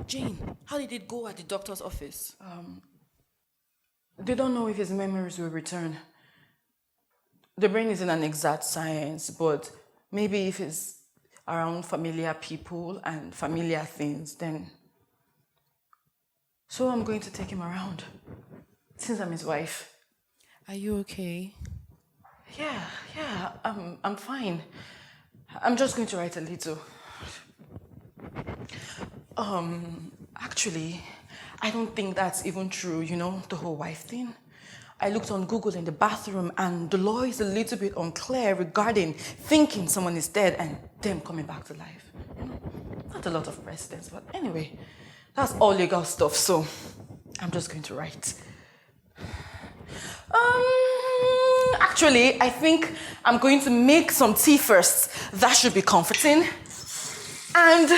Jane, how did it go at the doctor's office? They don't know if his memories will return. The brain isn't an exact science, but maybe if it's around familiar people and familiar things, then... So I'm going to take him around, since I'm his wife. Are you okay? Yeah, I'm fine. I'm just going to write a little. Actually, I don't think that's even true, the whole wife thing. I looked on Google in the bathroom and the law is a little bit unclear regarding thinking someone is dead and them coming back to life. Not a lot of precedents, but anyway, that's all legal stuff, so I'm just going to write. Actually, I think I'm going to make some tea first. That should be comforting. And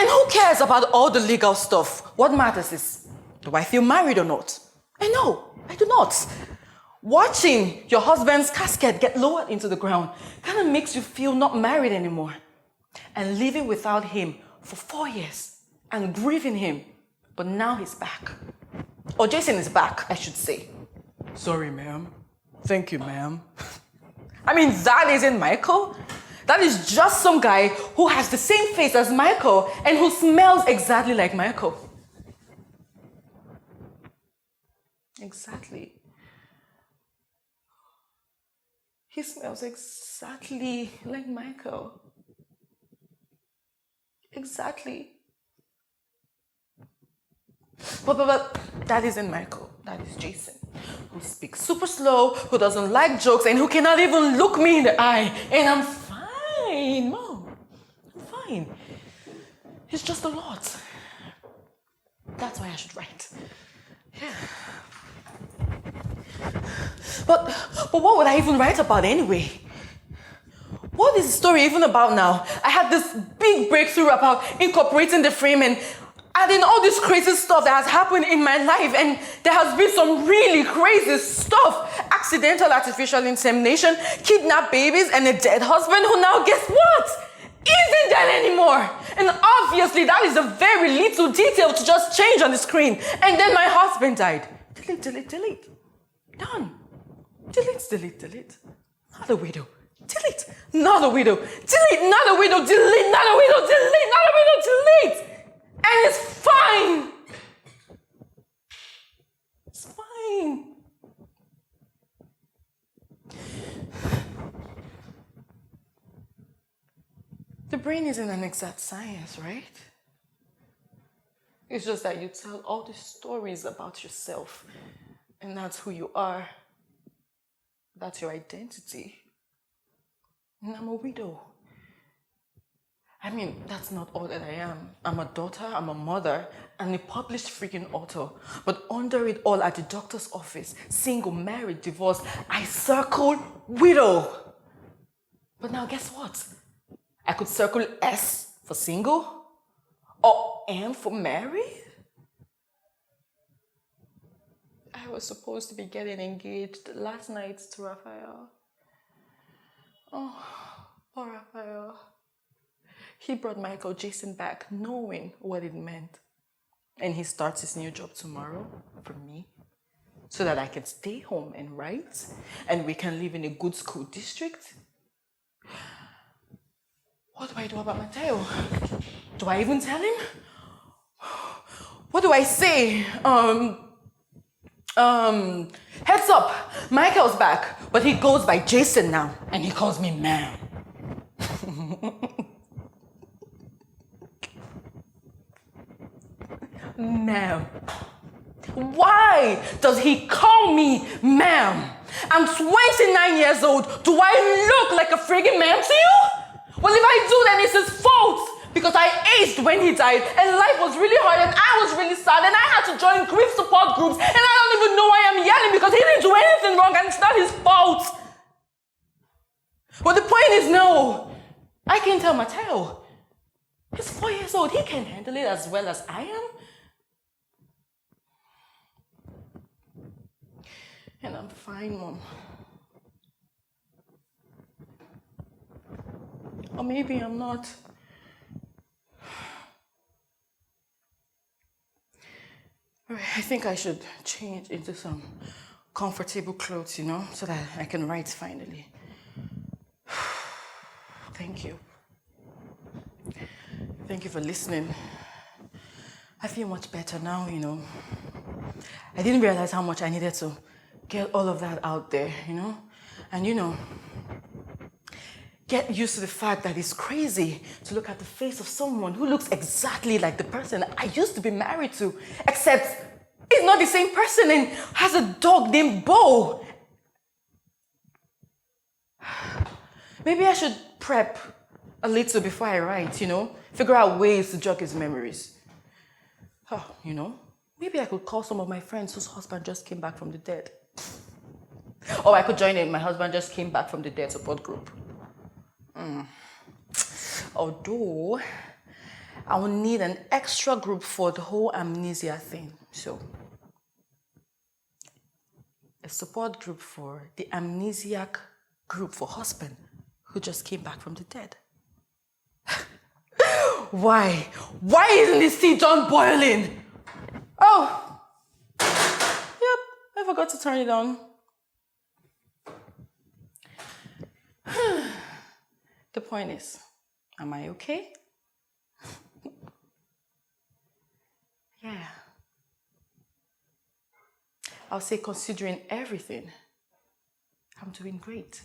who cares about all the legal stuff? What matters is, do I feel married or not? And no, I do not. Watching your husband's casket get lowered into the ground kind of makes you feel not married anymore. And living without him for 4 years and grieving him, but now he's back. Or Jason is back, I should say. Sorry, ma'am. Thank you, ma'am. I mean, that isn't Michael. That is just some guy who has the same face as Michael and who smells exactly like Michael. Exactly. He smells exactly like Michael. Exactly. But that isn't Michael. That is Jason, who speaks super slow, who doesn't like jokes, and who cannot even look me in the eye. And I'm fine, Mom. I'm fine. It's just a lot. That's why I should write. Yeah. But what would I even write about anyway? What is the story even about now? I had this big breakthrough about incorporating the frame and adding all this crazy stuff that has happened in my life, and there has been some really crazy stuff. Accidental artificial insemination, kidnapped babies, and a dead husband who now, guess what? Isn't dead anymore. And obviously that is a very little detail to just change on the screen. And then my husband died. Delete, delete, delete. Done. Delete, delete, delete. Not a widow. Delete. Not a widow. Delete. Not a widow. Delete. Not a widow. Delete. Not a widow. Delete. And it's fine. It's fine. The brain isn't an exact science, right? It's just that you tell all these stories about yourself, and that's who you are. That's your identity. And I'm a widow. I mean, that's not all that I am. I'm a daughter, I'm a mother, and a published freaking author. But under it all, at the doctor's office, single, married, divorced, I circled widow. But now guess what? I could circle S for single, or M for married. I was supposed to be getting engaged last night to Rafael. Oh, poor Rafael. He brought Michael Jason back knowing what it meant. And he starts his new job tomorrow for me so that I can stay home and write and we can live in a good school district. What do I do about Mateo? Do I even tell him? What do I say? Heads up, Michael's back, but he goes by Jason now and he calls me ma'am. Ma'am. Why does he call me ma'am? I'm 29 years old. Do I look like a friggin' ma'am to you? Well, if I do, then it's his fault. Because I aged when he died, and life was really hard, and I was really sad, and I had to join grief support groups, and I don't even know why I'm yelling because he didn't do anything wrong, and it's not his fault. But the point is, no, I can tell Mateo. He's 4 years old. He can handle it as well as I am. And I'm fine, Mom. Or maybe I'm not. All right, I think I should change into some comfortable clothes, so that I can write finally. Thank you. Thank you for listening. I feel much better now, I didn't realize how much I needed to get all of that out there, And get used to the fact that it's crazy to look at the face of someone who looks exactly like the person I used to be married to, except it's not the same person and has a dog named Bo. Maybe I should prep a little before I write, figure out ways to jog his memories. Oh, maybe I could call some of my friends whose husband just came back from the dead. Or I could join in my husband just came back from the dead support group. Although, I will need an extra group for the whole amnesia thing. So, a support group for the amnesiac group for husband who just came back from the dead. Why? Why isn't this tea done boiling? Oh! Yep, I forgot to turn it on. The point is, am I okay? Yeah. I'll say considering everything, I'm doing great.